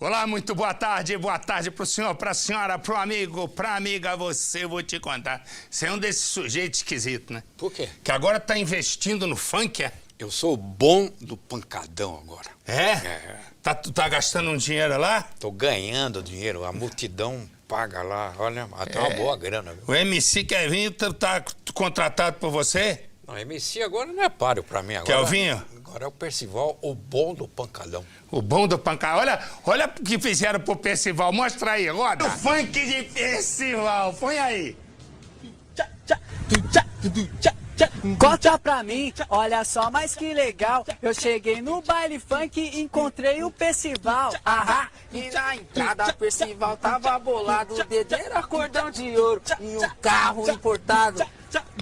Olá, muito boa tarde pro senhor, pra senhora, pro amigo, pra amiga, você, vou te contar. Você é um desses sujeitos esquisitos, né? Por quê? Que agora tá investindo no funk, é? Eu sou o bom do pancadão agora. É? É. Tu tá gastando um dinheiro lá? Tô ganhando dinheiro, a multidão paga lá, olha, até uma boa grana. Viu? O MC Kevinho tá contratado por você? Não, MC agora não é páreo pra mim. Agora, Kelvinho? Agora é o Percival, o bom do pancadão. O bom do pancadão. Olha o que fizeram pro Percival. Mostra aí, roda. O funk de Percival. Põe aí. Corta pra mim, olha só, mas que legal. Eu cheguei no baile funk e encontrei o Percival. Ahá, e na entrada Percival tava bolado. O dedo era cordão de ouro e um carro importado.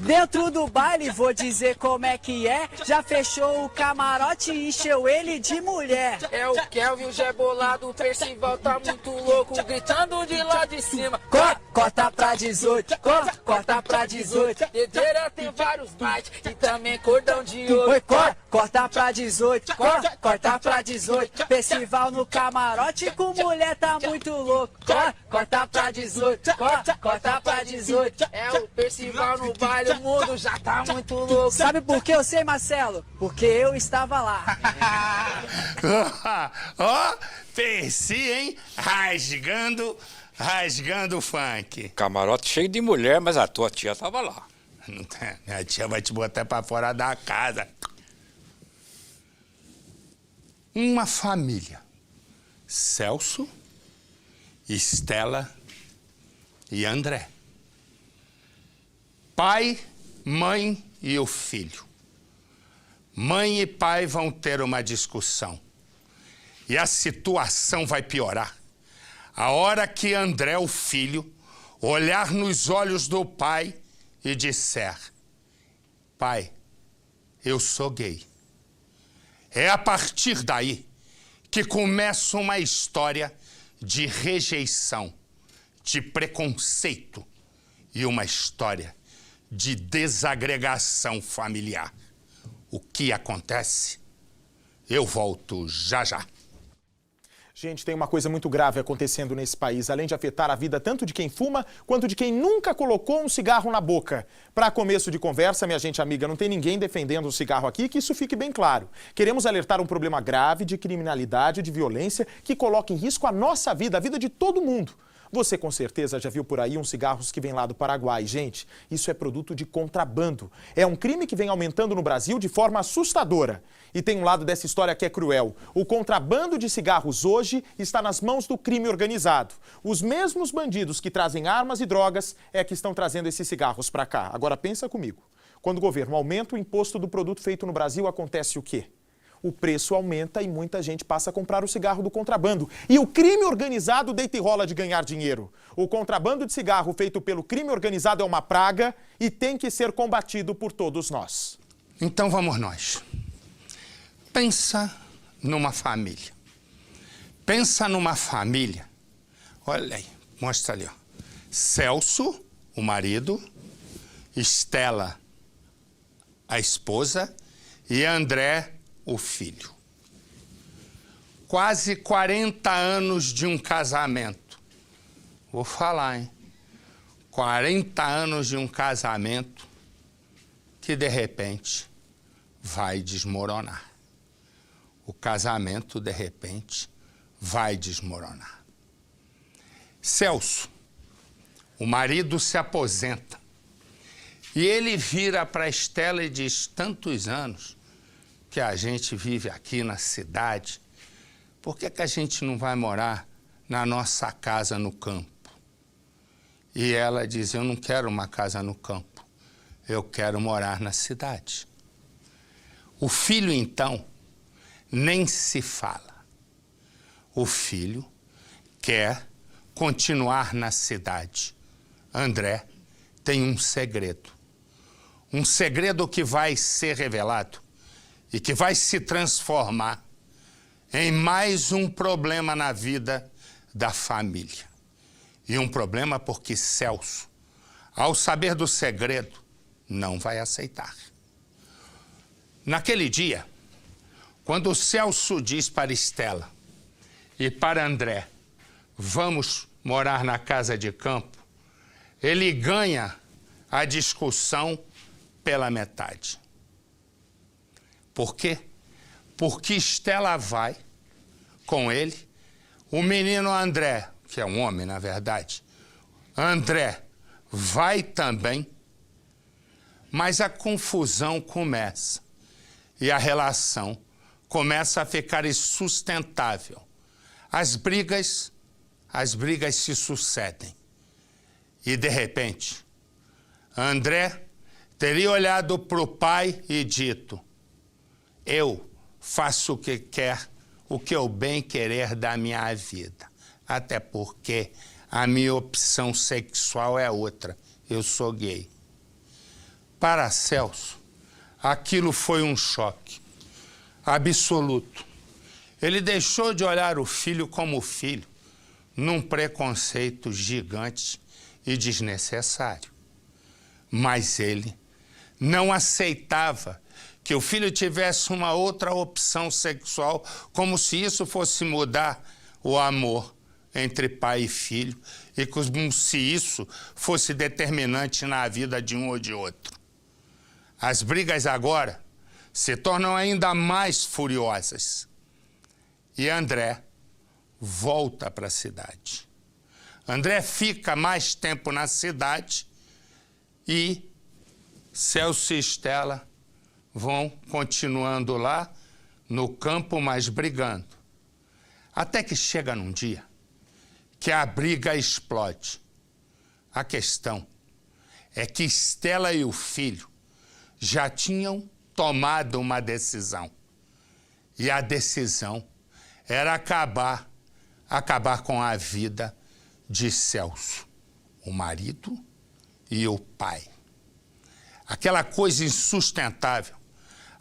Dentro do baile, vou dizer como é que é. Já fechou o camarote e encheu ele de mulher. É o Kelvin, o Jé bolado, o Percival tá muito louco, gritando de lá de cima. Corta pra 18, corta pra 18. Dedeira tem vários bytes e também cordão de ouro. Corta pra 18, corta pra 18. Percival no camarote com mulher tá muito louco. Corta pra 18, corta pra 18. É o Percival no baile, o mundo já tá muito louco. Sabe por que eu sei, Marcelo? Porque eu estava lá. Ó, Percy, hein? Rasgando o funk. Camarote cheio de mulher, mas a tua tia tava lá. Minha tia vai te botar pra fora da casa. Uma família. Celso, Estela e André. Pai, mãe e o filho. Mãe e pai vão ter uma discussão. E a situação vai piorar. A hora que André, o filho, olhar nos olhos do pai e disser: pai, eu sou gay. É a partir daí que começa uma história de rejeição, de preconceito e uma história de desagregação familiar. O que acontece? Eu volto já já. Gente, tem uma coisa muito grave acontecendo nesse país, além de afetar a vida tanto de quem fuma, quanto de quem nunca colocou um cigarro na boca. Para começo de conversa, minha gente amiga, não tem ninguém defendendo o cigarro aqui, que isso fique bem claro. Queremos alertar um problema grave de criminalidade, de violência, que coloca em risco a nossa vida, a vida de todo mundo. Você com certeza já viu por aí uns cigarros que vêm lá do Paraguai. Gente, isso é produto de contrabando. É um crime que vem aumentando no Brasil de forma assustadora. E tem um lado dessa história que é cruel. O contrabando de cigarros hoje está nas mãos do crime organizado. Os mesmos bandidos que trazem armas e drogas é que estão trazendo esses cigarros para cá. Agora pensa comigo. Quando o governo aumenta o imposto do produto feito no Brasil, acontece o quê? O preço aumenta e muita gente passa a comprar o cigarro do contrabando. E o crime organizado deita e rola de ganhar dinheiro. O contrabando de cigarro feito pelo crime organizado é uma praga e tem que ser combatido por todos nós. Então vamos nós. Pensa numa família. Pensa numa família. Olha aí, mostra ali, ó. Celso, o marido, Estela, a esposa, e André, o filho. Quase 40 anos de um casamento. Vou falar, hein? 40 anos de um casamento que, de repente, vai desmoronar. O casamento, de repente, vai desmoronar. Celso, o marido se aposenta. E ele vira para Estela e diz: tantos anos que a gente vive aqui na cidade, por que a gente não vai morar na nossa casa no campo? E ela diz: eu não quero uma casa no campo, eu quero morar na cidade. O filho, então, nem se fala. O filho quer continuar na cidade. André tem um segredo que vai ser revelado e que vai se transformar em mais um problema na vida da família. E um problema porque Celso, ao saber do segredo, não vai aceitar. Naquele dia, quando o Celso diz para Estela: e para André, vamos morar na casa de campo, ele ganha a discussão pela metade. Por quê? Porque Estela vai com ele, o menino André, que é um homem na verdade, André vai também, mas a confusão começa e a relação começa a ficar insustentável. As brigas se sucedem. E, de repente, André teria olhado para o pai e dito: eu faço o que quer, o que eu bem querer da minha vida. Até porque a minha opção sexual é outra. Eu sou gay. Para Celso, aquilo foi um choque absoluto. Ele deixou de olhar o filho como filho, num preconceito gigante e desnecessário. Mas ele não aceitava que o filho tivesse uma outra opção sexual, como se isso fosse mudar o amor entre pai e filho e como se isso fosse determinante na vida de um ou de outro. As brigas agora se tornam ainda mais furiosas. E André volta para a cidade. André fica mais tempo na cidade e Celso e Estela vão continuando lá no campo, mas brigando. Até que chega num dia que a briga explode. A questão é que Estela e o filho já tinham tomado uma decisão. E a decisão era acabar com a vida de Celso, o marido e o pai. Aquela coisa insustentável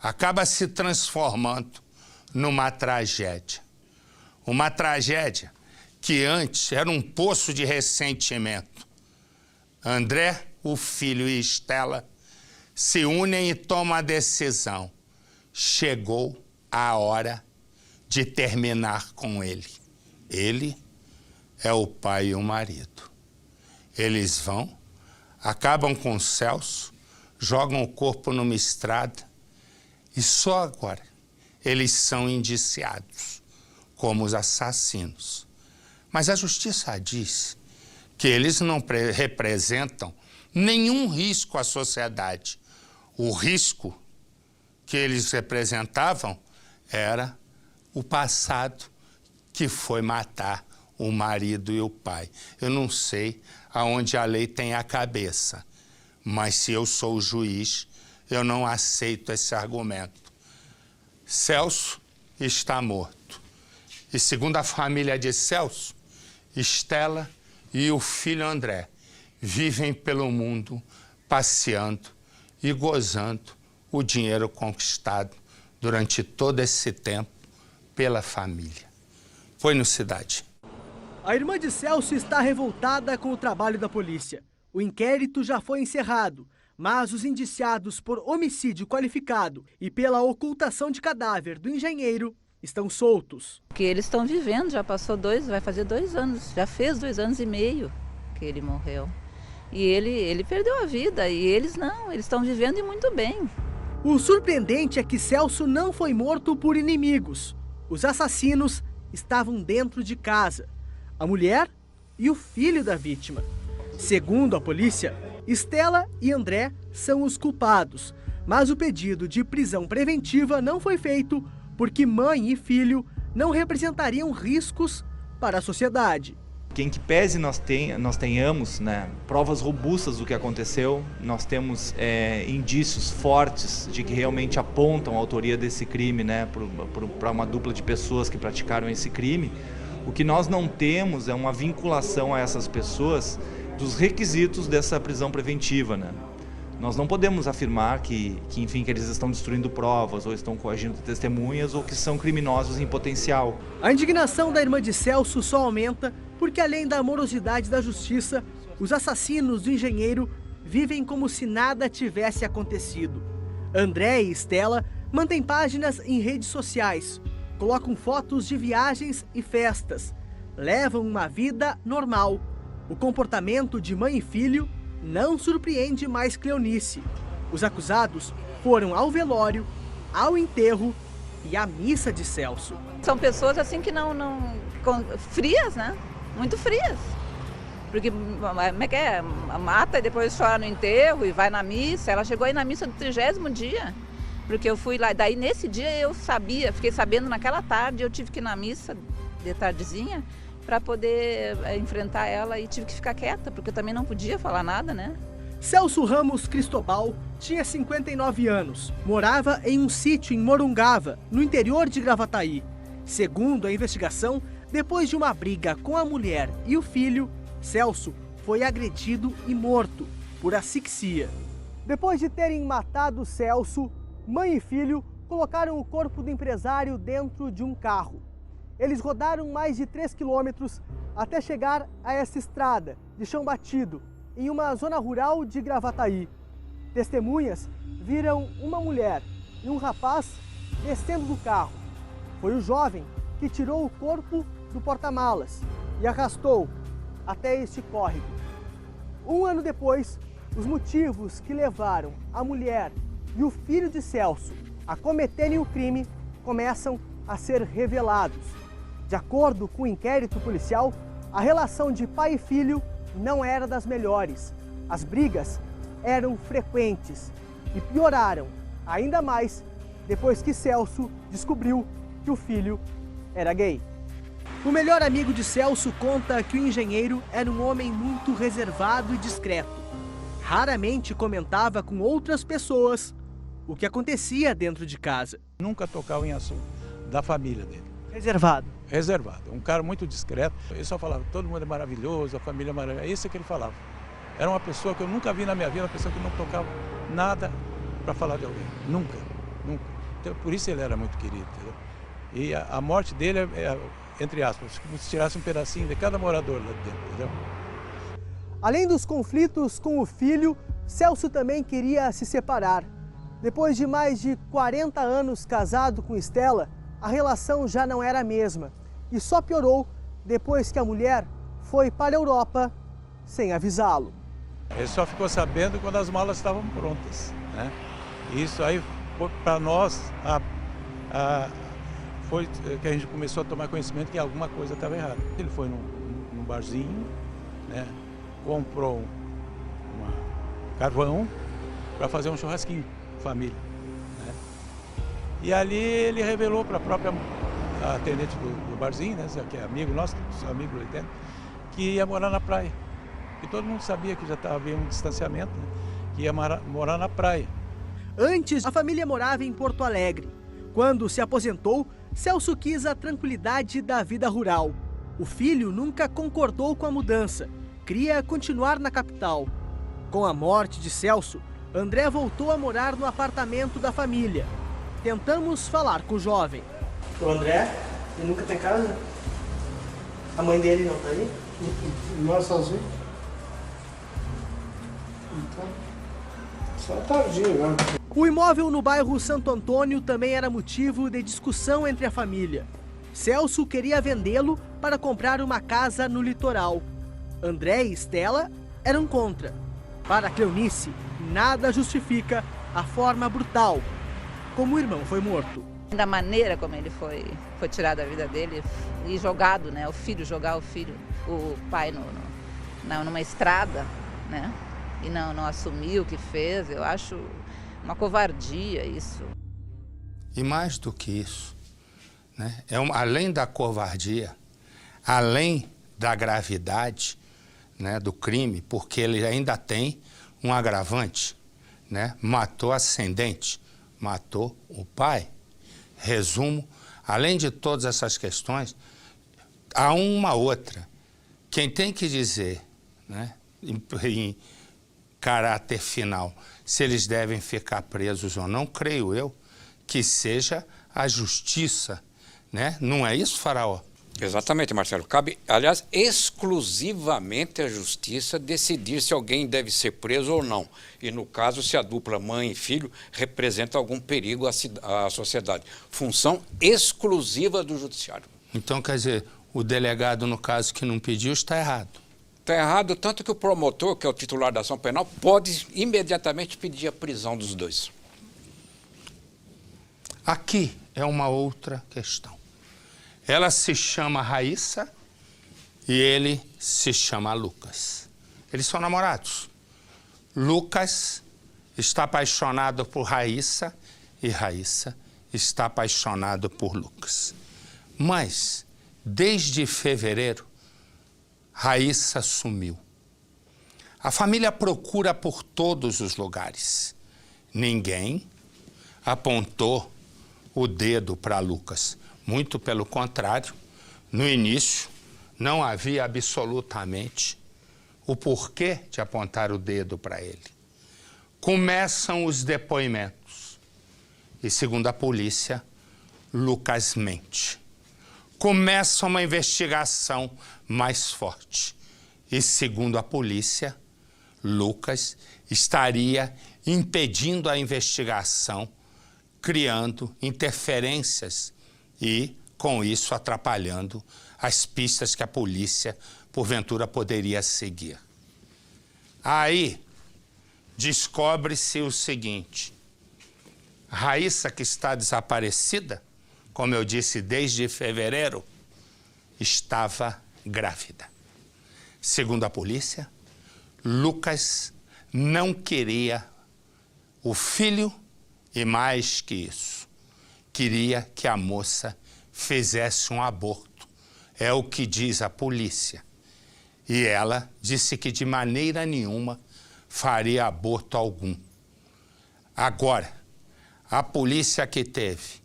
acaba se transformando numa tragédia. Uma tragédia que antes era um poço de ressentimento. André, o filho e Estela se unem e tomam a decisão. Chegou a hora de terminar com ele. Ele é o pai e o marido. Eles vão, acabam com Celso, jogam o corpo numa estrada e só agora eles são indiciados como os assassinos. Mas a justiça diz que eles não representam nenhum risco à sociedade. O risco que eles representavam era o passado, que foi matar o marido e o pai. Eu não sei aonde a lei tem a cabeça, mas se eu sou o juiz, eu não aceito esse argumento. Celso está morto. E segundo a família de Celso, Estela e o filho André vivem pelo mundo passeando e gozando o dinheiro conquistado durante todo esse tempo pela família. Foi no Cidade. A irmã de Celso está revoltada com o trabalho da polícia. O inquérito já foi encerrado, mas os indiciados por homicídio qualificado e pela ocultação de cadáver do engenheiro estão soltos. Que eles estão vivendo, já passou vai fazer 2 anos, já fez 2 anos e meio que ele morreu. E ele perdeu a vida e eles não, eles estão vivendo e muito bem. O surpreendente é que Celso não foi morto por inimigos. Os assassinos estavam dentro de casa. A mulher e o filho da vítima. Segundo a polícia, Estela e André são os culpados, mas o pedido de prisão preventiva não foi feito porque mãe e filho não representariam riscos para a sociedade. Que em que pese nós tenhamos, né, provas robustas do que aconteceu, nós temos indícios fortes de que realmente apontam a autoria desse crime, né, para uma dupla de pessoas que praticaram esse crime. O que nós não temos é uma vinculação a essas pessoas dos requisitos dessa prisão preventiva, né? Nós não podemos afirmar que eles estão destruindo provas, ou estão coagindo testemunhas, ou que são criminosos em potencial. A indignação da irmã de Celso só aumenta porque, além da morosidade da justiça, os assassinos do engenheiro vivem como se nada tivesse acontecido. André e Estela mantêm páginas em redes sociais. colocam fotos de viagens e festas. Levam uma vida normal. O comportamento de mãe e filho não surpreende mais Cleonice. Os acusados foram ao velório, ao enterro e à missa de Celso. São pessoas assim que frias, né? Muito frias. Porque, como é que é? Mata e depois chora no enterro e vai na missa. Ela chegou aí na missa do 30º dia. Porque eu fui lá, daí nesse dia eu fiquei sabendo naquela tarde, eu tive que ir na missa de tardezinha para poder enfrentar ela e tive que ficar quieta, porque eu também não podia falar nada, né? Celso Ramos Cristobal tinha 59 anos, morava em um sítio em Morungava, no interior de Gravataí. Segundo a investigação, depois de uma briga com a mulher e o filho, Celso foi agredido e morto por asfixia. Depois de terem matado Celso, mãe e filho colocaram o corpo do empresário dentro de um carro. Eles rodaram mais de 3 quilômetros até chegar a essa estrada de chão batido, em uma zona rural de Gravataí. Testemunhas viram uma mulher e um rapaz descendo do carro. Foi o jovem que tirou o corpo do porta-malas e arrastou até este córrego. Um ano depois, os motivos que levaram a mulher e o filho de Celso a cometerem o crime começam a ser revelados. De acordo com o inquérito policial, a relação de pai e filho não era das melhores. As brigas eram frequentes e pioraram ainda mais depois que Celso descobriu que o filho era gay. O melhor amigo de Celso conta que o engenheiro era um homem muito reservado e discreto. Raramente comentava com outras pessoas o que acontecia dentro de casa. Nunca tocava em assunto da família dele. Reservado? Reservado. Um cara muito discreto. Ele só falava, todo mundo é maravilhoso, a família é maravilhosa. É isso que ele falava. Era uma pessoa que eu nunca vi na minha vida, uma pessoa que não tocava nada para falar de alguém. Nunca, nunca. Então, por isso ele era muito querido, entendeu? E a morte dele entre aspas, como se tirasse um pedacinho de cada morador lá dentro, entendeu? Além dos conflitos com o filho, Celso também queria se separar. Depois de mais de 40 anos casado com Estela, a relação já não era a mesma. E só piorou depois que a mulher foi para a Europa sem avisá-lo. Ele só ficou sabendo quando as malas estavam prontas, né? Isso aí, para nós, foi que a gente começou a tomar conhecimento que alguma coisa estava errada. Ele foi num barzinho, né? Comprou um carvão para fazer um churrasquinho, família, né? E ali ele revelou para a própria atendente do barzinho, né? Que é amigo nosso, amigo lá dentro, que ia morar na praia. E todo mundo sabia que já estava bem um distanciamento, né? Que ia morar na praia. Antes, a família morava em Porto Alegre. Quando se aposentou, Celso quis a tranquilidade da vida rural. O filho nunca concordou com a mudança, queria continuar na capital. Com a morte de Celso, André voltou a morar no apartamento da família. Tentamos falar com o jovem. O André, ele nunca tem casa? A mãe dele não tá aí? Não é sozinho? Então, só tardinho, né? O imóvel no bairro Santo Antônio também era motivo de discussão entre a família. Celso queria vendê-lo para comprar uma casa no litoral. André e Estela eram contra. Para Cleonice, nada justifica a forma brutal como o irmão foi morto. Da maneira como ele foi tirado da vida dele e jogado, né? Jogar o pai numa estrada, né? E não assumiu o que fez, eu acho uma covardia isso. E mais do que isso, né? Além da covardia, além da gravidade, né, do crime, porque ele ainda tem um agravante, né? Matou a ascendente, matou o pai. Resumo, além de todas essas questões, há uma outra. Quem tem que dizer, né, em caráter final, se eles devem ficar presos ou não, creio eu, que seja a justiça, né? Não é isso, Faraó? Exatamente, Marcelo. Cabe, aliás, exclusivamente à justiça decidir se alguém deve ser preso ou não. E, no caso, se a dupla mãe e filho representa algum perigo à sociedade. Função exclusiva do judiciário. Então, quer dizer, o delegado, no caso, que não pediu, está errado. Está errado, tanto que o promotor, que é o titular da ação penal, pode imediatamente pedir a prisão dos dois. Aqui é uma outra questão. Ela se chama Raíssa e ele se chama Lucas. Eles são namorados. Lucas está apaixonado por Raíssa e Raíssa está apaixonado por Lucas. Mas, desde fevereiro, Raíssa sumiu. A família procura por todos os lugares. Ninguém apontou o dedo para Lucas. Muito pelo contrário, no início não havia absolutamente o porquê de apontar o dedo para ele. Começam os depoimentos e, segundo a polícia, Lucas mente. Começa uma investigação mais forte e, segundo a polícia, Lucas estaria impedindo a investigação, criando interferências e, com isso, atrapalhando as pistas que a polícia, porventura, poderia seguir. Aí, descobre-se o seguinte: Raíssa, que está desaparecida, como eu disse, desde fevereiro, estava grávida. Segundo a polícia, Lucas não queria o filho e, mais que isso, queria que a moça fizesse um aborto. É o que diz a polícia. E ela disse que de maneira nenhuma faria aborto algum. Agora, a polícia que teve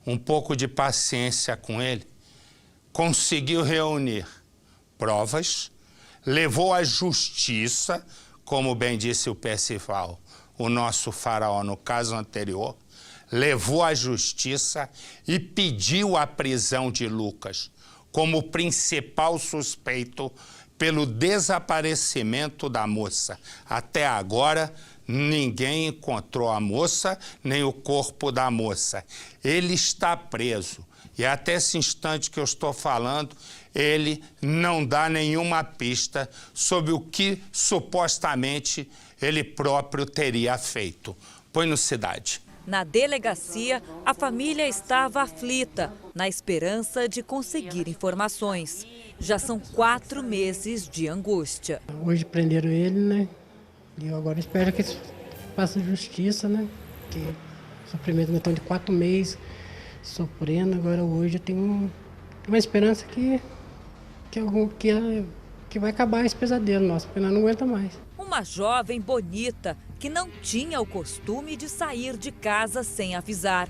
um pouco de paciência com ele, conseguiu reunir provas, levou à justiça, como bem disse o Percival, o nosso faraó no caso anterior, levou à justiça e pediu a prisão de Lucas como principal suspeito pelo desaparecimento da moça. Até agora, ninguém encontrou a moça, nem o corpo da moça. Ele está preso. E até esse instante que eu estou falando, ele não dá nenhuma pista sobre o que supostamente ele próprio teria feito. Põe no Cidade. Na delegacia, a família estava aflita, na esperança de conseguir informações. Já são 4 meses de angústia. Hoje prenderam ele, né? E eu agora espero que faça justiça, né? Porque o sofrimento então de 4 meses sofrendo, agora hoje eu tenho uma esperança que vai acabar esse pesadelo nosso, porque nós não aguenta mais. Uma jovem bonita que não tinha o costume de sair de casa sem avisar.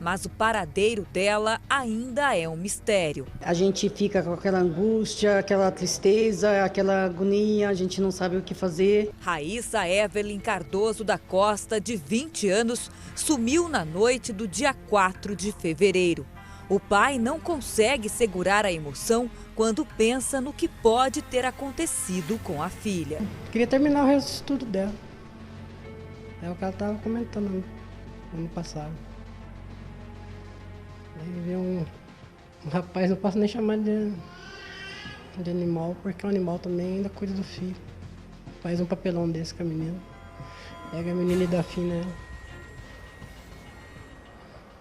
Mas o paradeiro dela ainda é um mistério. A gente fica com aquela angústia, aquela tristeza, aquela agonia, a gente não sabe o que fazer. Raíssa Evelyn Cardoso da Costa, de 20 anos, sumiu na noite do dia 4 de fevereiro. O pai não consegue segurar a emoção quando pensa no que pode ter acontecido com a filha. Queria terminar o resto do estudo dela. É o que ela estava comentando no ano passado. Aí veio um rapaz, não posso nem chamar de animal, porque o animal também ainda cuida do filho. Faz um papelão desse com a menina. Pega a menina e dá fim nela.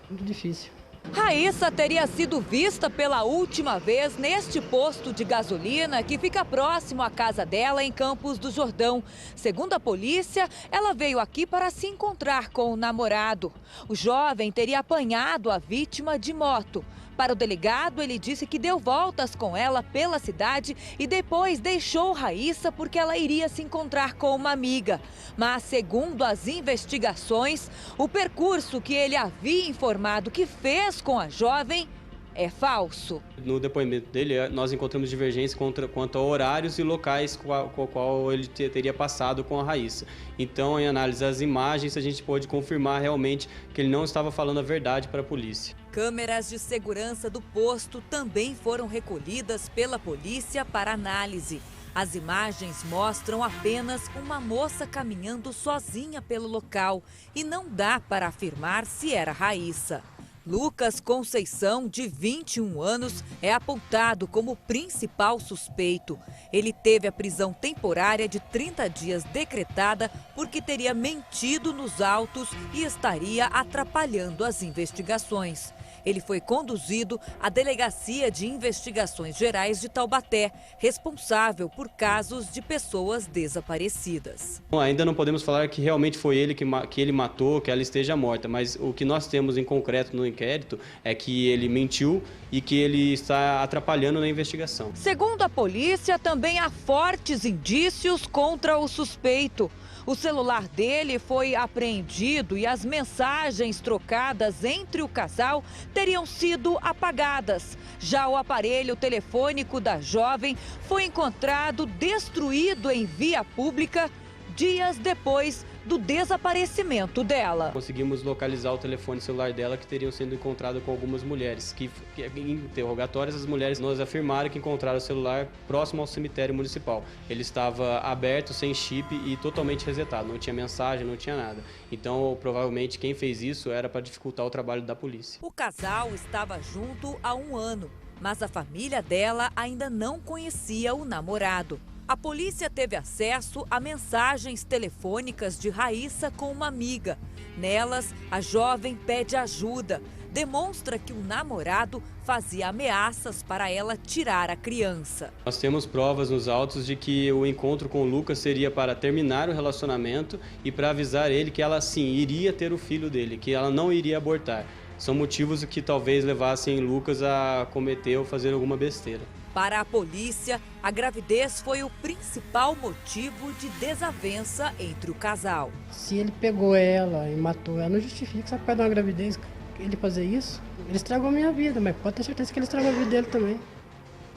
Muito difícil. Raíssa teria sido vista pela última vez neste posto de gasolina que fica próximo à casa dela em Campos do Jordão. Segundo a polícia, ela veio aqui para se encontrar com o namorado. O jovem teria apanhado a vítima de moto. Para o delegado, ele disse que deu voltas com ela pela cidade e depois deixou Raíssa porque ela iria se encontrar com uma amiga. Mas, segundo as investigações, o percurso que ele havia informado que fez com a jovem é falso. No depoimento dele, nós encontramos divergência quanto a horários e locais com o qual ele teria passado com a Raíssa. Então, em análise das imagens, a gente pôde confirmar realmente que ele não estava falando a verdade para a polícia. Câmeras de segurança do posto também foram recolhidas pela polícia para análise. As imagens mostram apenas uma moça caminhando sozinha pelo local e não dá para afirmar se era Raíssa. Lucas Conceição, de 21 anos, é apontado como principal suspeito. Ele teve a prisão temporária de 30 dias decretada porque teria mentido nos autos e estaria atrapalhando as investigações. Ele foi conduzido à Delegacia de Investigações Gerais de Taubaté, responsável por casos de pessoas desaparecidas. Ainda não podemos falar que realmente foi ele que ele matou, que ela esteja morta, mas o que nós temos em concreto no inquérito é que ele mentiu e que ele está atrapalhando na investigação. Segundo a polícia, também há fortes indícios contra o suspeito. O celular dele foi apreendido e as mensagens trocadas entre o casal teriam sido apagadas. Já o aparelho telefônico da jovem foi encontrado destruído em via pública dias depois do desaparecimento dela. Conseguimos localizar o telefone celular dela, que teriam sido encontrado com algumas mulheres, que em interrogatórios as mulheres nos afirmaram que encontraram o celular próximo ao cemitério municipal. Ele estava aberto, sem chip e totalmente resetado, não tinha mensagem, não tinha nada. Então, provavelmente quem fez isso era para dificultar o trabalho da polícia. O casal estava junto há 1 ano, mas a família dela ainda não conhecia o namorado. A polícia teve acesso a mensagens telefônicas de Raíssa com uma amiga. Nelas, a jovem pede ajuda. Demonstra que o namorado fazia ameaças para ela tirar a criança. Nós temos provas nos autos de que o encontro com o Lucas seria para terminar o relacionamento e para avisar ele que ela, sim, iria ter o filho dele, que ela não iria abortar. São motivos que talvez levassem Lucas a cometer ou fazer alguma besteira. Para a polícia, a gravidez foi o principal motivo de desavença entre o casal. Se ele pegou ela e matou ela, não justifica, só por causa de uma gravidez, ele fazer isso. Ele estragou a minha vida, mas pode ter certeza que ele estragou a vida dele também.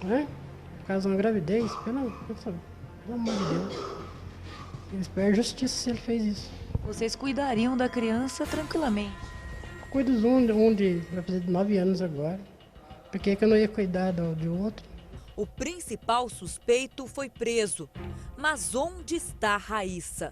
Né? Por causa de uma gravidez, pelo amor de Deus. Eu espero justiça se ele fez isso. Vocês cuidariam da criança tranquilamente? Cuido de um vai fazer 9 anos agora. Por que eu não ia cuidar de outro? O principal suspeito foi preso. Mas onde está Raíssa?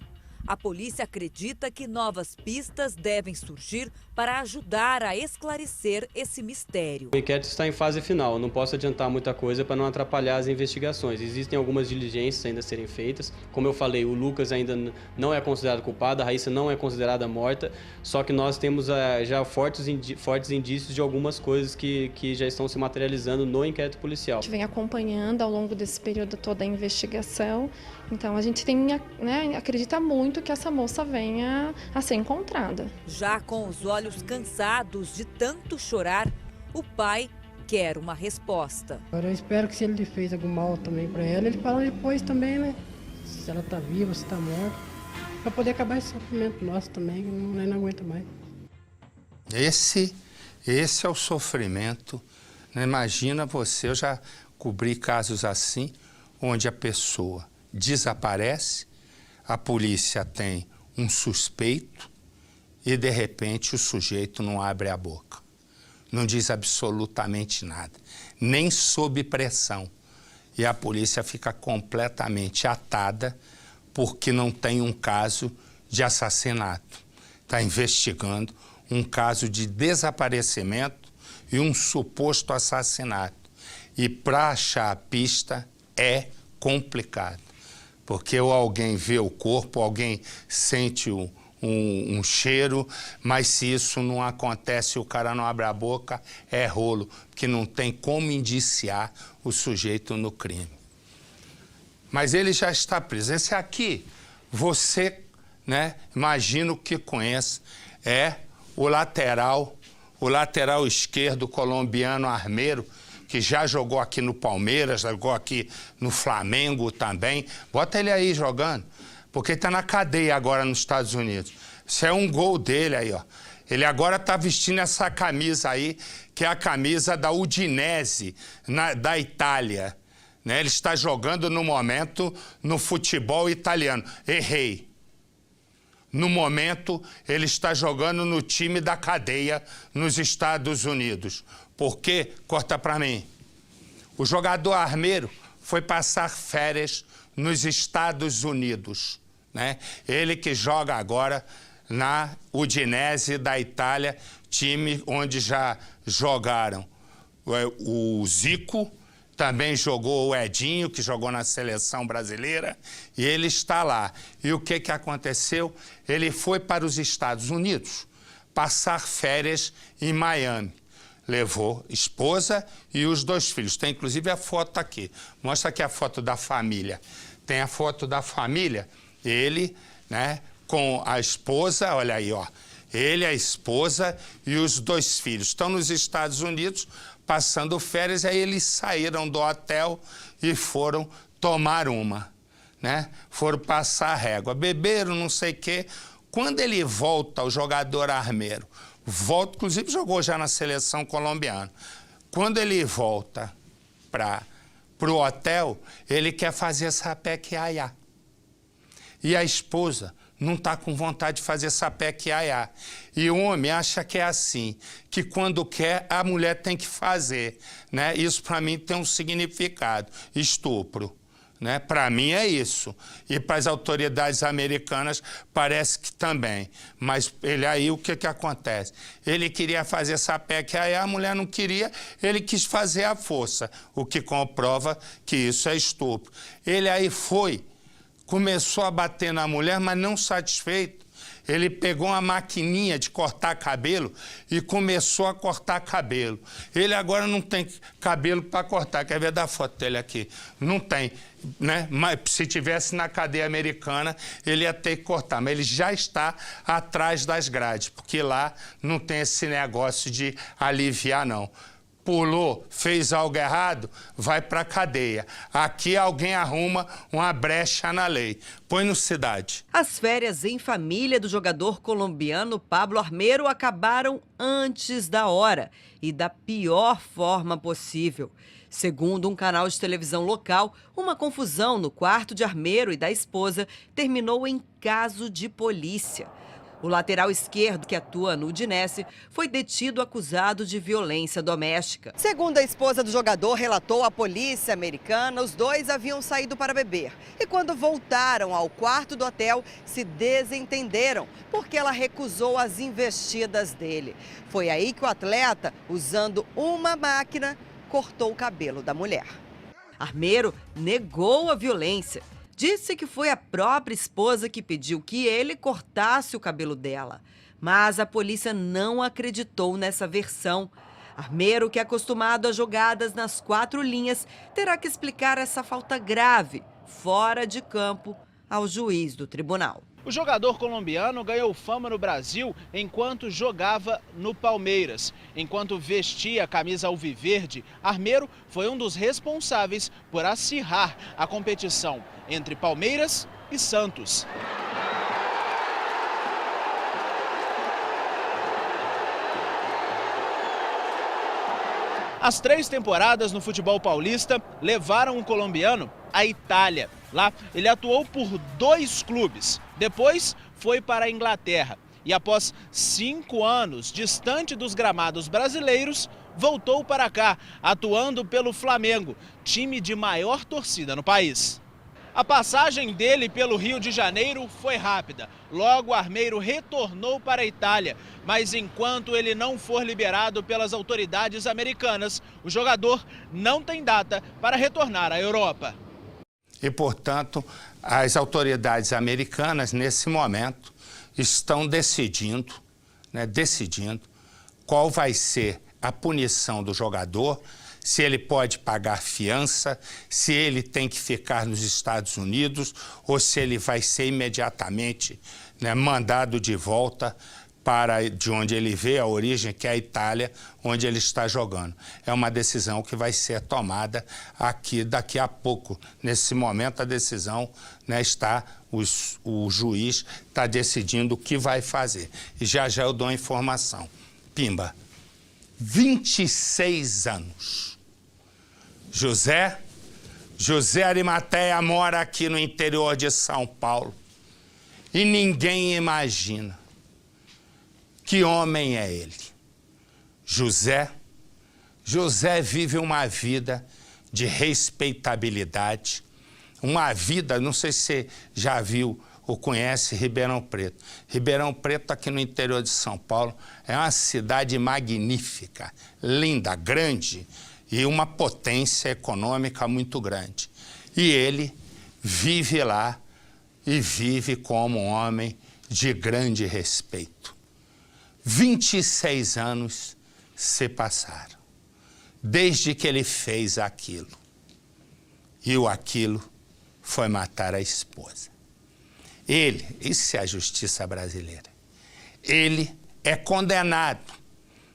A polícia acredita que novas pistas devem surgir para ajudar a esclarecer esse mistério. O inquérito está em fase final, eu não posso adiantar muita coisa para não atrapalhar as investigações. Existem algumas diligências ainda a serem feitas. Como eu falei, o Lucas ainda não é considerado culpado, a Raíssa não é considerada morta, só que nós temos já fortes indícios de algumas coisas que já estão se materializando no inquérito policial. A gente vem acompanhando ao longo desse período toda a investigação, então a gente acredita muito que essa moça venha a ser encontrada. Já com os olhos cansados de tanto chorar, o pai quer uma resposta. Agora eu espero que se ele fez algum mal também para ela, ele fala depois também, né? Se ela tá viva, se tá morta, para poder acabar esse sofrimento nosso também, que não aguenta mais. Esse é o sofrimento. Imagina você, eu já cobri casos assim, onde a pessoa desaparece, a polícia tem um suspeito e, de repente, o sujeito não abre a boca. Não diz absolutamente nada, nem sob pressão. E a polícia fica completamente atada porque não tem um caso de assassinato. Está investigando um caso de desaparecimento e um suposto assassinato. E para achar a pista é complicado. Porque ou alguém vê o corpo, alguém sente um cheiro, mas se isso não acontece e o cara não abre a boca, é rolo, porque não tem como indiciar o sujeito no crime. Mas ele já está preso. Esse aqui, você, imagino que conhece, é o lateral esquerdo colombiano Armeiro, que já jogou aqui no Palmeiras, jogou aqui no Flamengo também. Bota ele aí jogando, porque ele está na cadeia agora nos Estados Unidos. Isso é um gol dele aí, ó. Ele agora está vestindo essa camisa aí, que é a camisa da Udinese, da Itália. Ele está jogando no momento no futebol italiano. Errei. No momento, ele está jogando no time da cadeia nos Estados Unidos. Por quê? Corta para mim. O jogador Armeiro foi passar férias nos Estados Unidos, né? Ele que joga agora na Udinese da Itália, time onde já jogaram o Zico, também jogou o Edinho, que jogou na seleção brasileira, e ele está lá. E o que aconteceu? Ele foi para os Estados Unidos passar férias em Miami. Levou esposa e os 2 filhos. Tem inclusive a foto aqui. Mostra aqui a foto da família. Tem a foto da família, ele, né, com a esposa, olha aí, ó. Ele, a esposa e os 2 filhos. Estão nos Estados Unidos passando férias, aí eles saíram do hotel e foram tomar uma, né? Foram passar régua, beberam, não sei o quê. Quando ele volta, o jogador Armeiro, volta, inclusive jogou já na seleção colombiana. Quando ele volta para o hotel, ele quer fazer sapé-quiaiá. E a esposa não está com vontade de fazer sapé-quiaiá. E o homem acha que é assim, que quando quer, a mulher tem que fazer, né? Isso para mim tem um significado, estupro, né? Para mim é isso. E para as autoridades americanas parece que também. Mas ele aí, o que acontece? Ele queria fazer sapé-quiaiá, a mulher não queria, ele quis fazer à força, o que comprova que isso é estupro. Ele aí começou a bater na mulher, mas não satisfeito. Ele pegou uma maquininha de cortar cabelo e começou a cortar cabelo. Ele agora não tem cabelo para cortar. Quer ver da foto dele aqui? Não tem, né? Mas se tivesse na cadeia americana, ele ia ter que cortar. Mas ele já está atrás das grades, porque lá não tem esse negócio de aliviar, não. Pulou, fez algo errado, vai para a cadeia. Aqui alguém arruma uma brecha na lei. Põe no Cidade. As férias em família do jogador colombiano Pablo Armeiro acabaram antes da hora e da pior forma possível. Segundo um canal de televisão local, uma confusão no quarto de Armeiro e da esposa terminou em caso de polícia. O lateral esquerdo, que atua no Udinese, foi detido acusado de violência doméstica. Segundo a esposa do jogador relatou à polícia americana, os 2 haviam saído para beber. E quando voltaram ao quarto do hotel, se desentenderam, porque ela recusou as investidas dele. Foi aí que o atleta, usando uma máquina, cortou o cabelo da mulher. Armeiro negou a violência. Disse que foi a própria esposa que pediu que ele cortasse o cabelo dela. Mas a polícia não acreditou nessa versão. Armeiro, que é acostumado a jogadas nas 4 linhas, terá que explicar essa falta grave, fora de campo, ao juiz do tribunal. O jogador colombiano ganhou fama no Brasil enquanto jogava no Palmeiras. Enquanto vestia a camisa alviverde, Armeiro foi um dos responsáveis por acirrar a competição entre Palmeiras e Santos. As 3 temporadas no futebol paulista levaram o colombiano à Itália. Lá, ele atuou por 2 clubes. Depois, foi para a Inglaterra. E após 5 anos distante dos gramados brasileiros, voltou para cá, atuando pelo Flamengo, time de maior torcida no país. A passagem dele pelo Rio de Janeiro foi rápida. Logo, Armeiro retornou para a Itália. Mas enquanto ele não for liberado pelas autoridades americanas, o jogador não tem data para retornar à Europa. E, portanto, as autoridades americanas, nesse momento, estão decidindo qual vai ser a punição do jogador, se ele pode pagar fiança, se ele tem que ficar nos Estados Unidos ou se ele vai ser imediatamente mandado de volta para de onde ele veio, a origem, que é a Itália, onde ele está jogando. É uma decisão que vai ser tomada aqui daqui a pouco. Nesse momento, a decisão está, o juiz está decidindo o que vai fazer. E já eu dou a informação. Pimba, 26 anos. José Arimateia mora aqui no interior de São Paulo. E ninguém imagina que homem é ele. José vive uma vida de respeitabilidade, uma vida, não sei se você já viu ou conhece Ribeirão Preto. Ribeirão Preto, aqui no interior de São Paulo, é uma cidade magnífica, linda, grande e uma potência econômica muito grande. E ele vive lá e vive como um homem de grande respeito. 26 anos se passaram, desde que ele fez aquilo. E o aquilo foi matar a esposa. Isso é a justiça brasileira. Ele é condenado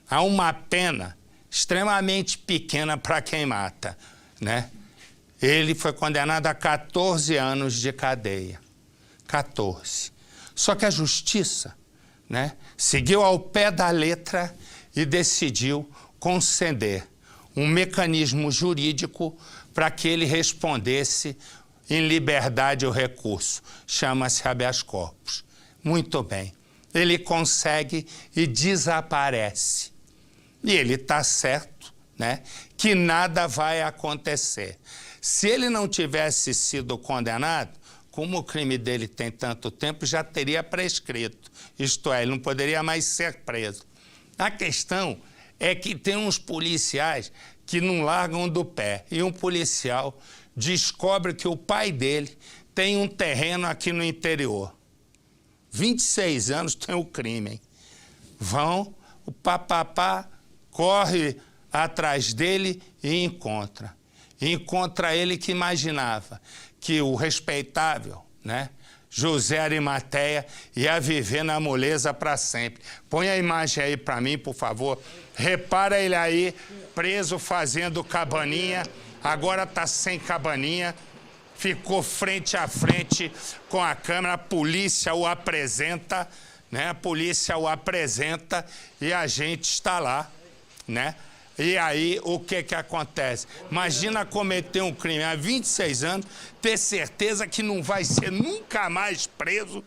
a uma pena extremamente pequena para quem mata, né? Ele foi condenado a 14 anos de cadeia. 14. Só que a justiça, né, seguiu ao pé da letra e decidiu conceder um mecanismo jurídico para que ele respondesse em liberdade o recurso. Chama-se habeas corpus. Muito bem. Ele consegue e desaparece. E ele está certo, né, que nada vai acontecer. Se ele não tivesse sido condenado, como o crime dele tem tanto tempo, já teria prescrito. Isto é, ele não poderia mais ser preso. A questão é que tem uns policiais que não largam do pé. E um policial descobre que o pai dele tem um terreno aqui no interior. 26 anos tem o crime, hein? Vão, o papapá corre atrás dele e encontra. Encontra ele que imaginava que o respeitável, né, José Arimateia ia viver na moleza para sempre. Põe a imagem aí para mim, por favor. Repara ele aí, preso fazendo cabaninha. Agora está sem cabaninha. Ficou frente a frente com a câmera. A polícia o apresenta, né? A polícia o apresenta e a gente está lá, né? E aí, o que acontece? Imagina cometer um crime há 26 anos, ter certeza que não vai ser nunca mais preso,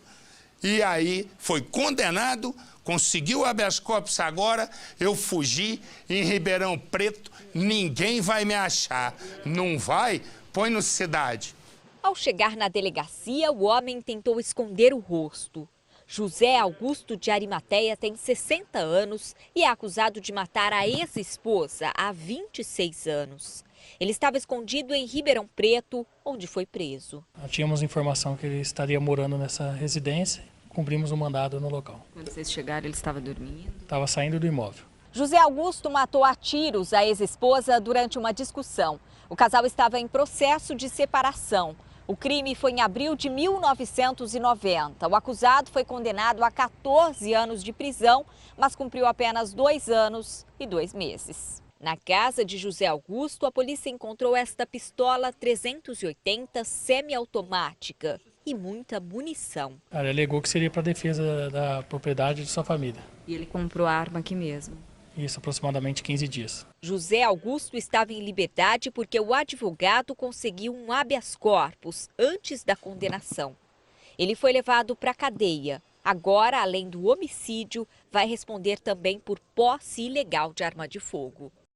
e aí foi condenado, conseguiu o habeas corpus agora, eu fugi em Ribeirão Preto, ninguém vai me achar. Não vai? Põe no Cidade. Ao chegar na delegacia, o homem tentou esconder o rosto. José Augusto de Arimateia tem 60 anos e é acusado de matar a ex-esposa há 26 anos. Ele estava escondido em Ribeirão Preto, onde foi preso. Tínhamos informação que ele estaria morando nessa residência, cumprimos o mandado no local. Quando vocês chegaram, ele estava dormindo? Estava saindo do imóvel. José Augusto matou a tiros a ex-esposa durante uma discussão. O casal estava em processo de separação. O crime foi em abril de 1990. O acusado foi condenado a 14 anos de prisão, mas cumpriu apenas 2 anos e 2 meses. Na casa de José Augusto, a polícia encontrou esta pistola 380 semiautomática e muita munição. Ele alegou que seria para defesa da propriedade de sua família. E ele comprou a arma aqui mesmo? Isso, aproximadamente 15 dias. José Augusto estava em liberdade porque o advogado conseguiu um habeas corpus antes da condenação. Ele foi levado para a cadeia. Agora, além do homicídio, vai responder também por posse ilegal de arma de fogo.